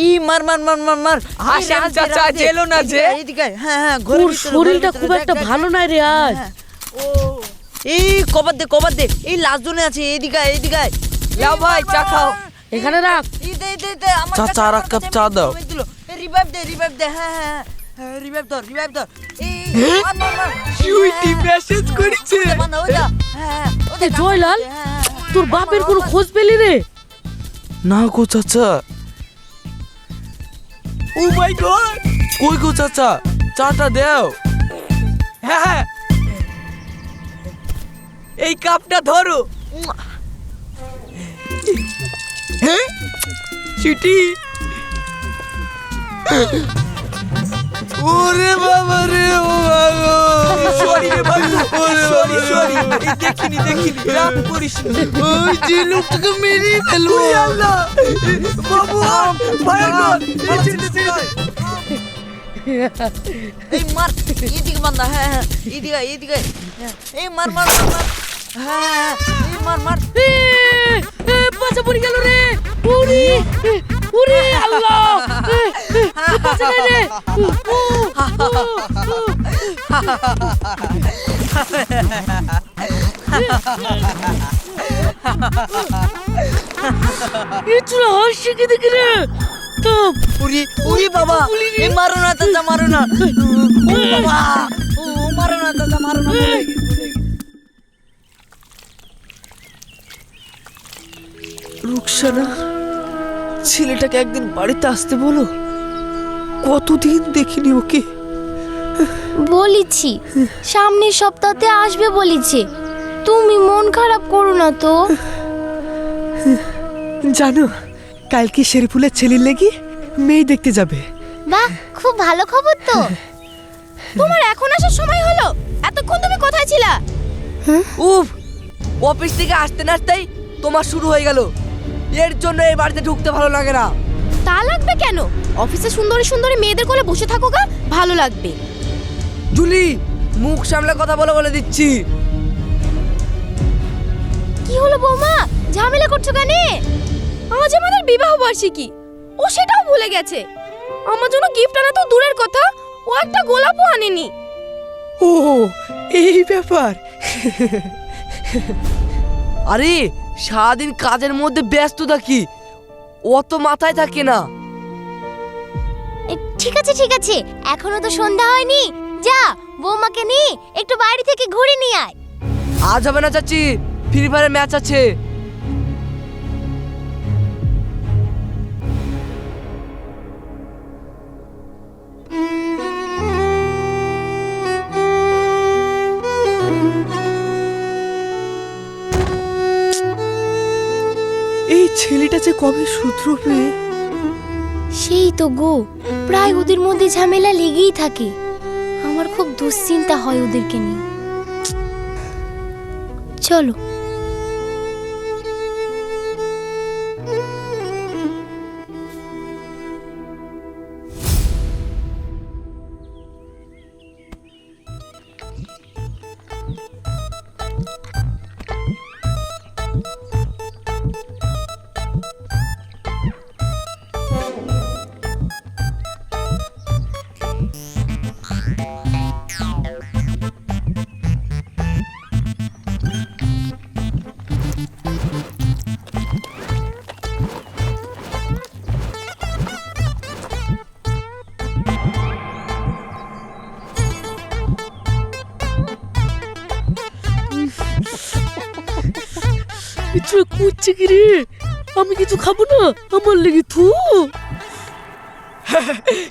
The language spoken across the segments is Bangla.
ই মার মার মার মার মার আসেন চাচা, জেলো না যে। এদিকে হ্যাঁ তোর শরীরটা খুব একটা ভালো নাই রে আজ। ও এই কবার দে এই লাস্ট জোনে আছে, এদিকে লাও ভাই চা খাও। এখানে রাখ। এই দে আমার চাচা, আর এক কাপ চা দাও। রিভাইভ দে হ্যাঁ রিভাইভ ধর এই মার সুইটি মেসেজ করেছে। বান্দা ওটা হ্যাঁ এ জয়লাল, তোর বাপের কোনো খোঁজ পেলি রে? না গো চাচা। ও মাই গড, কই গো চাচা, চাটা দাও। হ্যাঁ এই কাপটা ধরো। হ্যাঁ সুইটি। ওরে বাবা রে, ও বাবা, সরি রে ভাই, সরি দেখিনি রাগ করিস না। ওই যে লোকটাকে মেরে ফেলবো। আল্লাহ বাবু, ভয়ঙ্কর। এই মার এদিকে বান্দা হ্যাঁ এদিকে এই মার হ্যাঁ এই মার বাচ্চা পড়ে গেল রে। উরি আল্লাহ, বাচ্চা নাই রে। ইচুরা হাসি কি দেখি রে। থাম। উরি বাবা, এই মারো না চাচা, মারো না। ও বাবা, ও মারো না চাচা, মারো না। রুকসানা, ছেলেটাকে একদিন বাড়িতে আসতে বলো, কতদিন দেখিনি ওকে। বলেছি সামনের সপ্তাহে আসবে বলেছে, তুমি মন খারাপ করো না তো। জানো, কালকে শেরফুলের ছেলের লেগে মেয়ে দেখতে যাবে। বাহ, খুব ভালো খবর তো। তোমার এখন আসার সময় হলো? এতক্ষণ তুমি কোথায় ছিলা? উফ, অফিস থেকে আসতে না আসতেই তোমার শুরু হয়ে গেল। এর জন্য এই বাড়িতে ঢুকতে ভালো লাগে না। তা লাগবে কেন? অফিসে সুন্দরী সুন্দরী মেয়েদের কোলে বসে থাকো গা, ভালো লাগবে। জুলি, মুখ সামলে কথা বলে দিচ্ছি। কি হলো বৌমা, ঝামেলা করছো কেন? আজ আমাদের বিবাহ বার্ষিকী, ও সেটাও ভুলে গেছে। আমার জন্য গিফট আনা তো দূরের কথা, ও একটা গোলাপও আনেনি। ও, এই ব্যাপার। আরে সারাদিন কাজের মধ্যে ব্যস্ত থাকি, অত মাথায় থাকে না। ঠিক আছে, এখনো তো সন্ধ্যা হয়নি। যা, বৌমাকে নিয়ে একটু বাইরে থেকে ঘুরে নিয়ে আয়। আজ হবে না চাচি, ফ্রি ফায়ারের ম্যাচ আছে। এই ছেলেটা যে কবে শুধরবে। সেই তো গো, প্রায় ওদের মধ্যে ঝামেলা লেগেই থাকে। আমার খুব দুশ্চিন্তা হয় ওদেরকে নিয়ে। চলো। কিছু করছে কি রে? আমি কিছু খাবো না, আমার লেগে থু।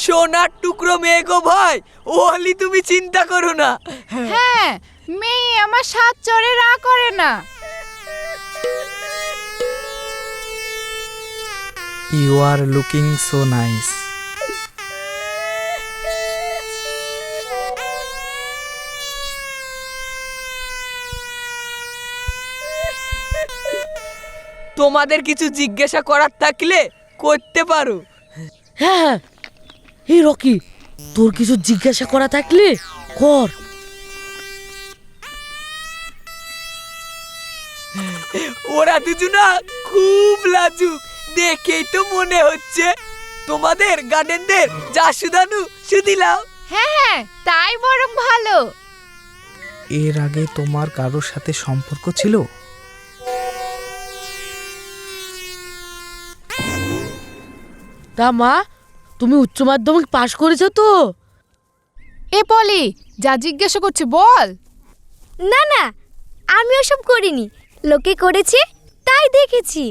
সোনার টুকরো মেয়ে গো ভাই, ও হলি তুমি চিন্তা করো না। হ্যাঁ, মেয়ে আমার সাত চড়ে রা করে না। You are looking so nice. তোমাদের কিছু জিজ্ঞাসা করার থাকলে করতে পারো। হ্যাঁ, এই রকি, তোর কিছু জিজ্ঞাসা করা থাকলে কর। ওরা দুজনা খুব লাজুক, দেখেই তো মনে হচ্ছে। তোমাদের গার্ডেনদের যা সুদানু সুদিলাম। হ্যাঁ হ্যাঁ, তাই বরং ভালো। এর আগে তোমার কারোর সাথে সম্পর্ক ছিল? তা মা, তুমি উচ্চ মাধ্যমিক পাশ করেছো তো? এ পলি, যা জিজ্ঞাসা করছে বল। না না, আমি ওসব করিনি, লোকে করেছে তাই দেখেছি।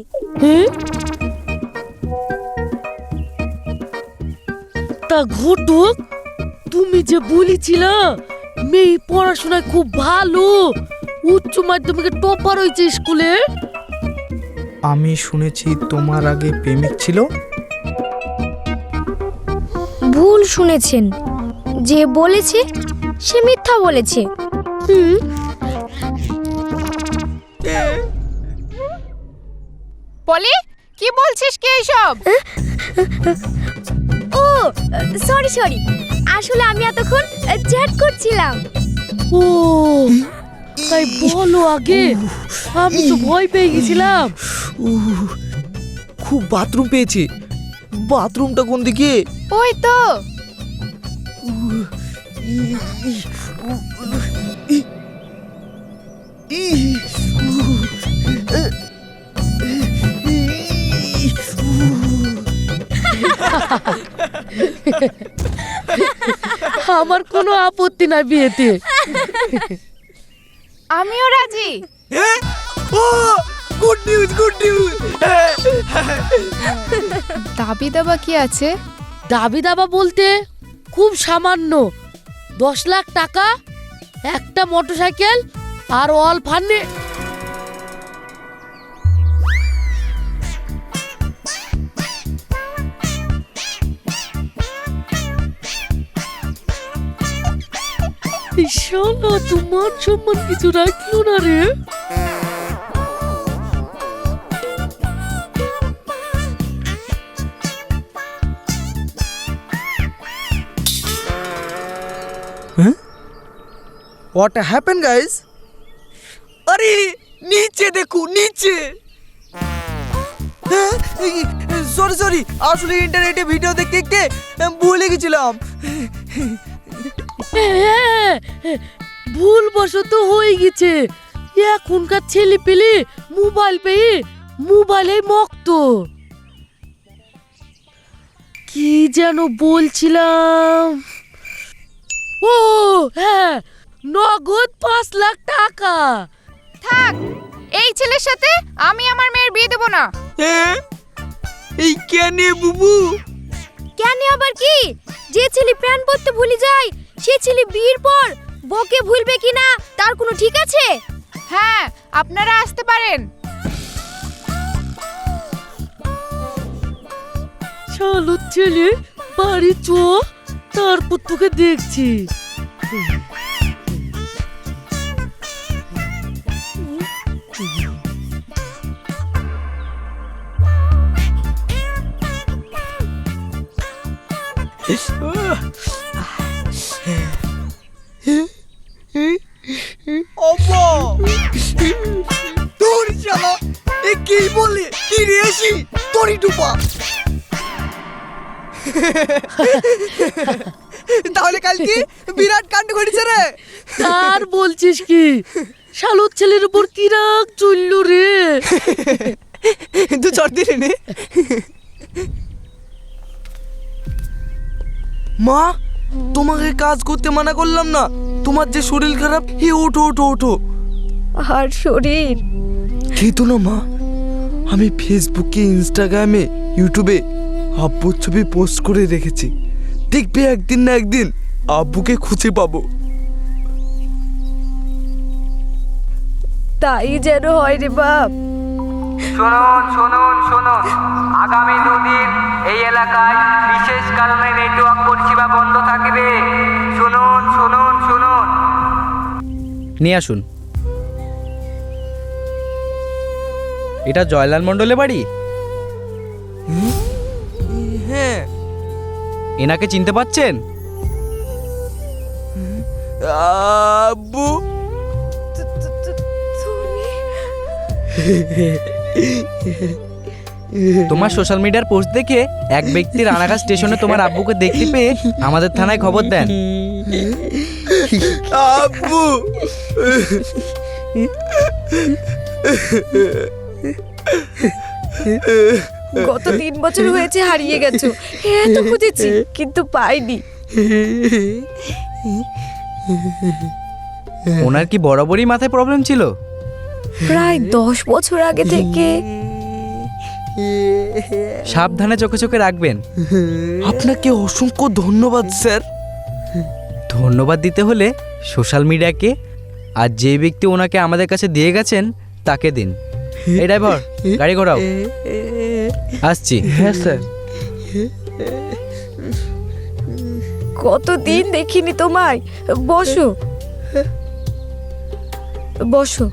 তা ঘটক, তুমি যে বলেছিলা মেয়ে পড়াশোনায় খুব ভালো, উচ্চ মাধ্যমিকে টপার হয়েছে স্কুলে। আমি শুনেছি তোমার আগে প্রেমিক ছিল। ভুল শুনেছেন, যে বলেছে সে মিথ্যা বলেছে। পলি, কি বলছিস কি এইসব? ও সরি সরি, আসলে আমি এতক্ষণ চ্যাট করছিলাম। ও তাই বলো আগে, আমি তো ভয় পেয়ে গেছিলাম। খুব বাথরুম পেয়েছি। বাথরুমটা কোন দিকে? ওই তো। আমার কোনো আপত্তি নাই বিয়েতে। আমিও রাজি। ও গুড নিউজ, গুড নিউজ। দাবি দাবা কি আছে? দাবি দাবা বলতে খুব সামান্য, 10 লাখ টাকা, একটা মোটরসাইকেল আর অল ফান্ডে। শালা তোমার সম্মান কিছু রাখলো না রে। What happened guys? আরে নিচে দেখো, নিচে। সরি সরি, আসলে ইন্টারনেটে ভিডিও দেখতে দেখতে ভুলে গেছিলাম। ভুল বশত হয়ে গেছে। এখনকার ছেলে পেলে মোবাইল পেয়ে মোবাইলে মক্ত। কি যেন বলছিলাম, ও হ্যাঁ, নগদ 5 লাখ টাকা। থাক, এই ছেলের সাথে আমি আমার মেয়ের বিয়ে দেব না। এই কেন বুবু? কেন আবার কি? যে ছেলে প্যান্ট পরতে ভুলে যায় সে ছেলে বিয়ের পর বকে ভুলবে কিনা তার কোনো ঠিক আছে? হ্যাঁ, আপনারা আসতে পারেন। চলো ছেলে বাড়ি চ, তারপর তোকে দেখছি। অম্মা তোর শালা এ কি বলে ফিরে আসি তোরই ডুপা। তাহলে কালকে বিরাট কাণ্ড ঘটেছে রে। আর বলছিস কি, শালোর ছেলের উপর কি রাগ চললো রে। তুই চট দিলি নে। মা, তোমাকে কাজ করতে মানা করলাম না? তোমার যে শরীর খারাপ, হে ওঠো ওঠো ওঠো। আর শরীর কিন্তু না মা, আমি ফেসবুকে, ইনস্টাগ্রামে, ইউটিউবে আব্বুর ছবি পোস্ট করে রেখেছি। দেখবে একদিন না একদিন আব্বুকে খুঁজে পাবো। তাই যেন হয় রে বাপ। শুনুন শুনুন শুনুন, আগামী 2 দিন এই এলাকায় বিশেষ কারণে নেটওয়ার্ক পরিষেবা বন্ধ থাকবে। শুনুন শুনুন শুনুন। নিয়ে আসুন। এটা জয়লাল মণ্ডলের বাড়ি? হ্যাঁ। এনাকে চিনতে পাচ্ছেন? আব্বু তোমার সোশ্যাল মিডিয়ার পোস্ট দেখে এক ব্যক্তি রানাঘাট স্টেশনে তোমার আব্বুকে দেখতে পেয়ে আমাদের থানায় খবর দেন। আব্বু গত 3 বছর হয়েছে হারিয়ে গেছো, এত খুঁজেছি কিন্তু পাইনি। ওনার কি বরাবরই মাথায় প্রবলেম ছিল? প্রায় 10 বছর আগে থেকে। সাবধানে চোখে চোখে রাখবেন। আপনাকে অসংখ্য ধন্যবাদ স্যার। ধন্যবাদ দিতে হলে সোশ্যাল মিডিয়াকে, আর যে ব্যক্তি ওনাকে আমাদের কাছে দিয়ে গেছেন তাকে দিন। এই ড্রাইভার, গাড়ি ঘোরাও। আসছি। হ্যাঁ স্যার। কতদিন দেখিনি তোমায়। বসো বসো।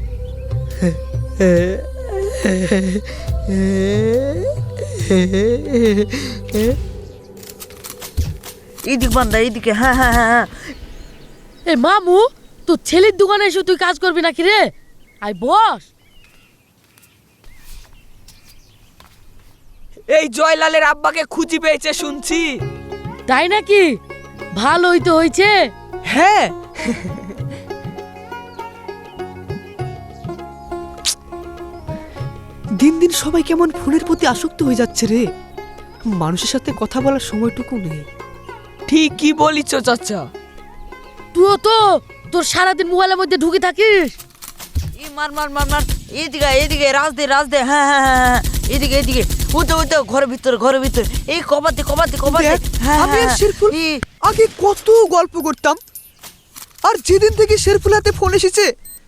এদিক বান্দা এদিকে, হ্যাঁ হ্যাঁ হ্যাঁ হ্যাঁ। এ মামু, তোর ছেলের দোকানে এসে তুই কাজ করবি নাকি রে? আয় বস। এই জয়লালের আব্বাকে খুঁজি পেয়েছে শুনছি। তাই নাকি? ভালোই তো হয়েছে। হ্যাঁ, দিন দিন সবাই কেমন ফোনের প্রতি আসক্ত হয়ে যাচ্ছে রে, মানুষের সাথে কথা বলার সময়টুকু নেই। ঠিকই বলিছ চাচা। তুইও তো তোর সারাদিন মোবাইলের মধ্যে ঢুকে থাকিস। এই মার মার মার মার, এদিকে এদিকে, রাজ দে, হ্যাঁ হ্যাঁ হ্যাঁ হ্যাঁ, এদিকে এদিকে, ওইতো ঘরের ভিতর, এই কবাতে দেখ, হ্যাঁ আমি আর হ্যাঁ, শেরফুল এই, আগে কত গল্প করতাম, আর যেদিন থেকে শেরফুল হাতে ফোন এসেছে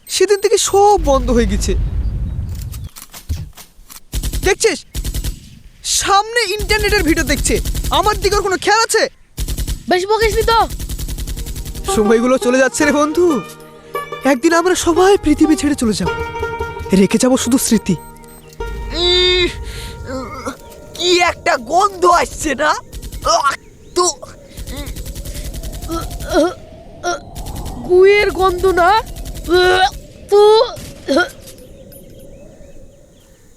সেদিন থেকে সব বন্ধ হয়ে গেছে। দেখছিস, সামনে ইন্টারনেটের ভিডিও দেখছে, আমার দিকে ওর কোনো খেয়াল আছে? বেশি বকিস নি তো। সময়গুলো চলে যাচ্ছে রে বন্ধু, একদিন আমরা সবাই পৃথিবী ছেড়ে চলে যাব, রেখে যাব শুধু স্মৃতি। কি একটা গন্ধ আসছে না? তো গুয়ের গন্ধ না তো।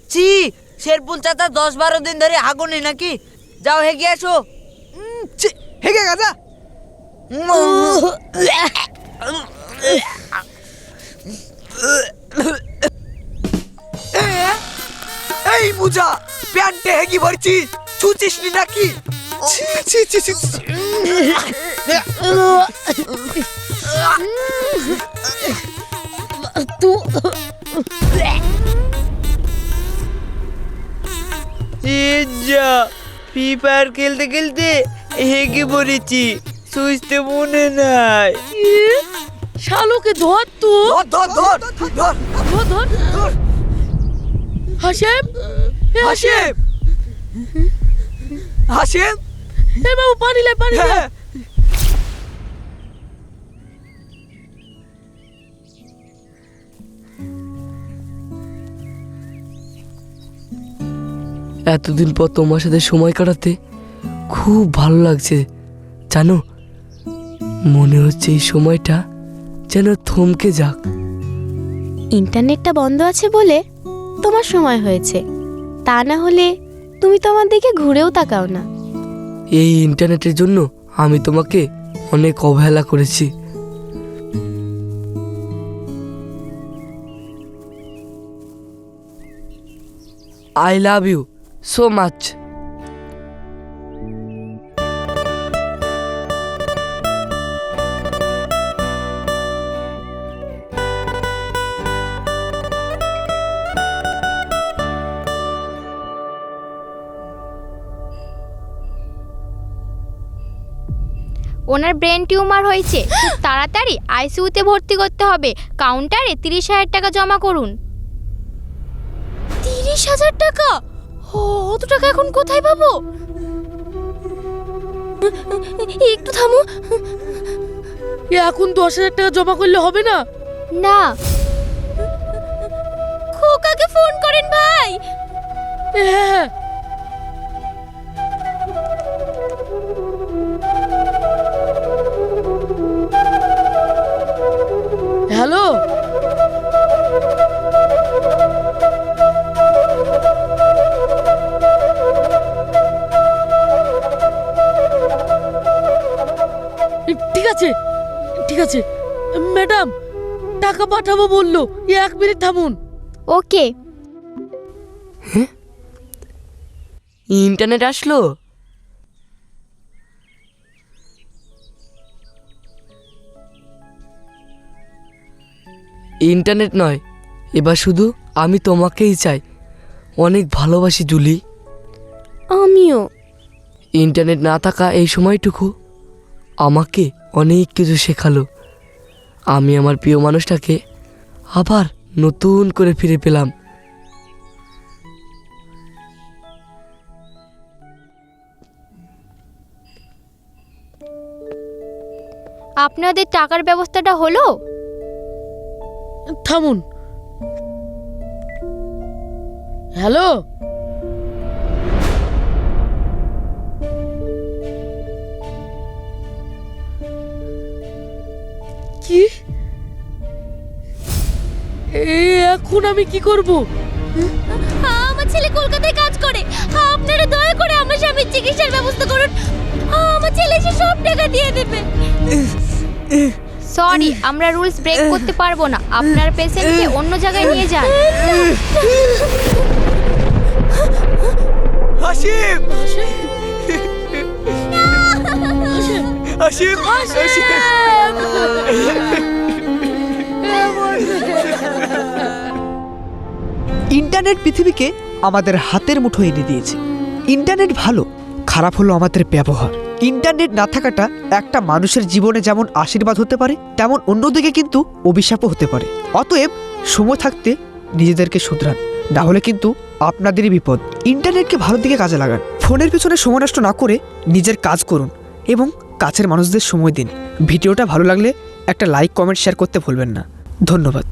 চি, শেরপুল চাচা 10-12 দিন ধরে আগুনে নাকি? যাও হেগে আসো। হেগে গাজা। এই মুজা, প্যান্টে হেগি ভরছিস, ছুচিস নি নাকি? ছি ছি ছি ছি। তু যা, ফ্রি ফায়ার খেলতে খেলতে হেগে পড়েছি, সুইচতে মনে নাই। শালুকে ধর তো। ধর ধর ধর ধর ধর। হাসেম, এ হাসেম, হাসেম। এ বাবু পানি লে। হ্যাঁ, এতদিন পর তোমার সাথে সময় কাটাতে খুব ভালো লাগছে জানো। মনে হচ্ছে এই সময়টা যেন থমকে যাক। ইন্টারনেটটা বন্ধ আছে বলে তোমার সময় হয়েছে, তা না হলে তুমি তো আমার দিকে ঘুরেও তাকাও না। এই ইন্টারনেটের জন্য আমি তোমাকে অনেক অবহেলা করেছি। I love you so much. ওনার ব্রেন টিউমার হয়েছে, খুব তাড়াতাড়ি আইসিইউতে ভর্তি করতে হবে। কাউন্টারে 30,000 টাকা জমা করুন। 30,000 টাকা? অত টাকা এখন কোথায় পাবো? একটু থামো। এখন 10,000 টাকা জমা করলে হবে না? না, খোকাকে ফোন করেন ভাই। হ্যাঁ, হ্যালো, আছে ঠিক আছে ম্যাডাম, টাকা পাঠাবো বললো, 1 মিনিট থামুন। ওকে। ইন্টারনেট আসলো? ইন্টারনেট নয়, এবার শুধু আমি তোমাকেই চাই। অনেক ভালোবাসি জুলি। আমিও। ইন্টারনেট না থাকা এই সময়টুকু আমাকে অনেক কিছু শেখালো। আমি আমার প্রিয় মানুষটাকে আবার নতুন করে ফিরে পেলাম। আপনাদের টাকার ব্যবস্থাটা হলো? থামুন। হ্যালো, কি এখন আমি কি করব? আমার ছেলে কলকাতায় কাজ করে, আপনারা দয়া করে আমার স্বামীর চিকিৎসার ব্যবস্থা করুন। আমার ছেলে এসে সব টাকা দিয়ে দেবে। সরি, আমরা রুলস ব্রেক করতে পারবো না। আপনার পেশেন্টকে অন্য জায়গায় নিয়ে যান। হাসিম হাসিম হাসিম ইন্টারনেট পৃথিবীকে আমাদের হাতের মুঠো এনে দিয়েছে। ইন্টারনেট ভালো, খারাপ হলো আমাদের ব্যবহার। ইন্টারনেট না থাকাটা একটা মানুষের জীবনে যেমন আশীর্বাদ হতে পারে, তেমন অন্যদিকে কিন্তু অভিশাপও হতে পারে। অতএব সময় থাকতে নিজেদেরকে শুধরান, না হলে কিন্তু আপনাদেরই বিপদ। ইন্টারনেটকে ভালো দিকে কাজে লাগান, ফোনের পিছনে সময় নষ্ট না করে নিজের কাজ করুন এবং কাছের মানুষদের সময় দিন। ভিডিওটা ভালো লাগলে একটা লাইক, কমেন্ট, শেয়ার করতে ভুলবেন না। ধন্যবাদ।